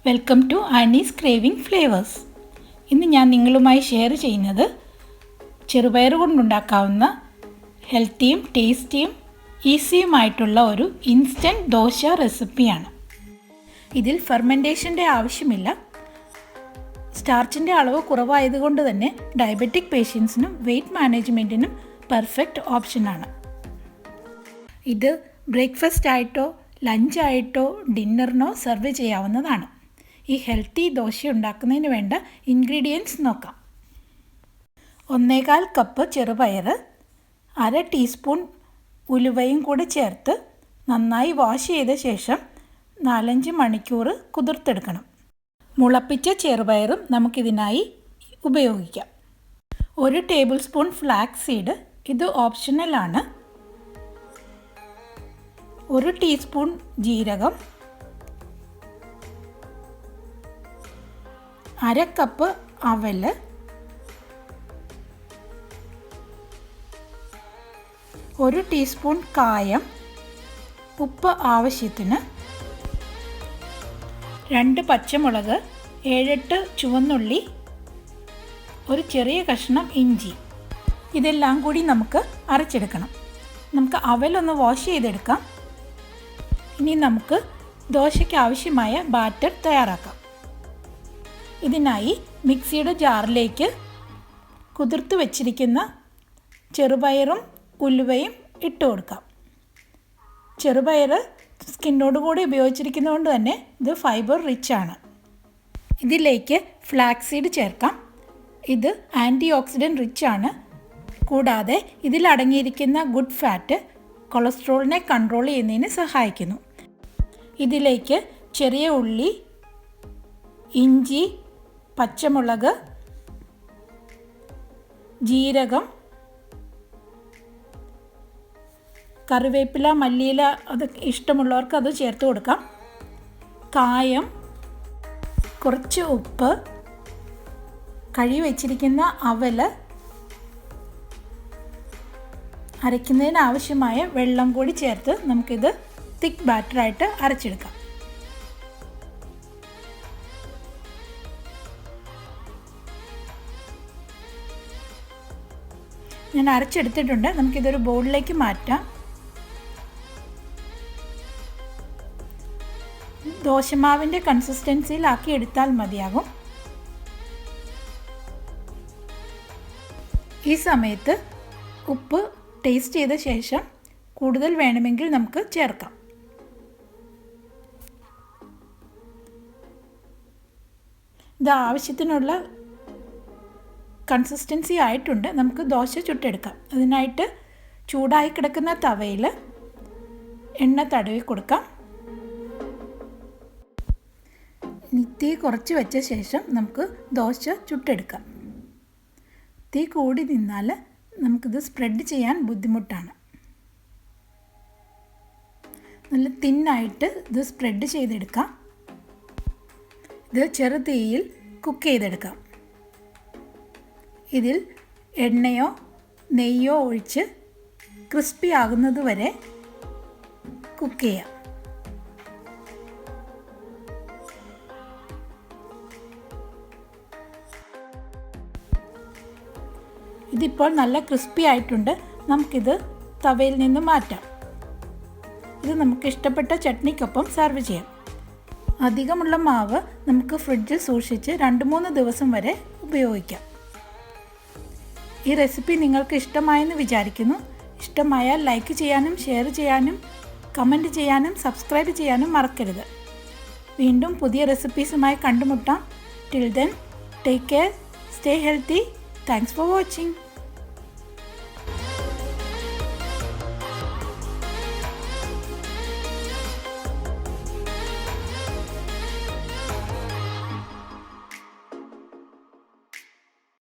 Welcome to Annie's craving flavours. ഇന്ന് ഞാൻ നിങ്ങളുമായി ഷെയർ ചെയ്യുന്നത് ചെറുപയർ കൊണ്ടുണ്ടാക്കാവുന്ന ഹെൽത്തിയും ടേസ്റ്റിയും ഈസിയുമായിട്ടുള്ള ഒരു ഇൻസ്റ്റൻറ്റ് ദോശ റെസിപ്പിയാണ്. ഇതിൽ ഫെർമെൻറ്റേഷൻ്റെ ആവശ്യമില്ല. സ്റ്റാർച്ചിൻ്റെ അളവ് കുറവായതുകൊണ്ട് തന്നെ ഡയബറ്റിക് പേഷ്യൻസിനും വെയ്റ്റ് മാനേജ്മെൻറ്റിനും പെർഫെക്റ്റ് ഓപ്ഷനാണ്. ഇത് ബ്രേക്ക്ഫാസ്റ്റ് ആയിട്ടോ ലഞ്ചായിട്ടോ ഡിന്നറിനോ സെർവ് ചെയ്യാവുന്നതാണ്. ഈ ഹെൽത്തി ദോശ ഉണ്ടാക്കുന്നതിന് വേണ്ട ഇൻഗ്രീഡിയൻസ് നോക്കാം. 1/4 കപ്പ് ചെറുപയർ, 1/2 ടീസ്പൂൺ ഉലുവയും കൂടി ചേർത്ത് നന്നായി വാഷ് ചെയ്ത ശേഷം 4-5 മണിക്കൂർ കുതിർത്തെടുക്കണം. മുളപ്പിച്ച ചെറുപയറും നമുക്കിതിനായി ഉപയോഗിക്കാം. 1 ടേബിൾ സ്പൂൺ ഫ്ലാക്സ് സീഡ്, ഇത് ഓപ്ഷണലാണ്. 1 ടീസ്പൂൺ ജീരകം, 1/2 കപ്പ് അവൽ, 1 ടീസ്പൂൺ കായം, ഉപ്പ് ആവശ്യത്തിന്, 2 പച്ചമുളക്, 7-8 ചുവന്നുള്ളി, ഒരു ചെറിയ കഷ്ണം ഇഞ്ചി. ഇതെല്ലാം കൂടി നമുക്ക് അരച്ചെടുക്കണം. നമുക്ക് അവലൊന്ന് വാഷ് ചെയ്തെടുക്കാം. ഇനി നമുക്ക് ദോശയ്ക്ക് ആവശ്യമായ ബാറ്റർ തയ്യാറാക്കാം. ഇതിനായി മിക്സിയുടെ ജാറിലേക്ക് കുതിർത്ത് വെച്ചിരിക്കുന്ന ചെറുപയറും ഉലുവയും ഇട്ട് കൊടുക്കാം. ചെറുപയർ സ്കിന്നോട് കൂടി ഉപയോഗിച്ചിരിക്കുന്നതുകൊണ്ട് തന്നെ ഇത് ഫൈബർ റിച്ച് ആണ്. ഇതിലേക്ക് ഫ്ലാക്സ് സീഡ് ചേർക്കാം. ഇത് ആൻറ്റി ഓക്സിഡൻറ്റ് റിച്ച് ആണ്. കൂടാതെ ഇതിലടങ്ങിയിരിക്കുന്ന ഗുഡ് ഫാറ്റ് കൊളസ്ട്രോളിനെ കൺട്രോൾ ചെയ്യുന്നതിന് സഹായിക്കുന്നു. ഇതിലേക്ക് ചെറിയ ഉള്ളി, ഇഞ്ചി, പച്ചമുളക്, ജീരകം, കറിവേപ്പില, മല്ലിയില അത് ഇഷ്ടമുള്ളവർക്ക് അത് ചേർത്ത് കൊടുക്കാം. കായം, കുറച്ച് ഉപ്പ്, കഴുകി വെച്ചിരിക്കുന്ന അവൽ, അരയ്ക്കുന്നതിന് ആവശ്യമായ വെള്ളം കൂടി ചേർത്ത് നമുക്കിത് തിക്ക് ബാറ്ററായിട്ട് അരച്ചെടുക്കാം. ഞാൻ അരച്ചെടുത്തിട്ടുണ്ട്. നമുക്കിതൊരു ബൗളിലേക്ക് മാറ്റാം. ദോശമാവിൻ്റെ കൺസിസ്റ്റൻസിയിലാക്കി എടുത്താൽ മതിയാകും. ഈ സമയത്ത് ഉപ്പ് ടേസ്റ്റ് ചെയ്ത ശേഷം കൂടുതൽ വേണമെങ്കിൽ നമുക്ക് ചേർക്കാം. ഇത് ആവശ്യത്തിനുള്ള കൺസിസ്റ്റൻസി ആയിട്ടുണ്ട്. നമുക്ക് ദോശ ചുട്ടെടുക്കാം. അതിനായിട്ട് ചൂടായി കിടക്കുന്ന തവയിൽ എണ്ണ തടവി കൊടുക്കാം. തീ കുറച്ച് വെച്ച ശേഷം നമുക്ക് ദോശ ചുട്ടെടുക്കാം. തീ കൂടി നിന്നാൽ നമുക്കിത് സ്പ്രെഡ് ചെയ്യാൻ ബുദ്ധിമുട്ടാണ്. നല്ല തിന്നായിട്ട് ഇത് സ്പ്രെഡ് ചെയ്തെടുക്കാം. ഇത് ചെറു തീയിൽ കുക്ക് ചെയ്തെടുക്കാം. ഇതിൽ എണ്ണയോ നെയ്യോ ഒഴിച്ച് ക്രിസ്പി ആകുന്നത് വരെ കുക്ക് ചെയ്യാം. ഇതിപ്പോൾ നല്ല ക്രിസ്പി ആയിട്ടുണ്ട്. നമുക്കിത് തവയിൽ നിന്ന് മാറ്റാം. ഇത് നമുക്ക് ഇഷ്ടപ്പെട്ട ചട്നിക്കൊപ്പം സെർവ് ചെയ്യാം. അധികമുള്ള മാവ് നമുക്ക് ഫ്രിഡ്ജിൽ സൂക്ഷിച്ച് 2-3 ദിവസം വരെ ഉപയോഗിക്കാം. ഈ റെസിപ്പി നിങ്ങൾക്ക് ഇഷ്ടമായെന്ന് വിചാരിക്കുന്നു. ഇഷ്ടമായാൽ ലൈക്ക് ചെയ്യാനും ഷെയർ ചെയ്യാനും കമൻറ്റ് ചെയ്യാനും സബ്സ്ക്രൈബ് ചെയ്യാനും മറക്കരുത്. വീണ്ടും പുതിയ റെസിപ്പീസുമായി കണ്ടുമുട്ടാം. Till then take care, stay healthy. Thanks for watching.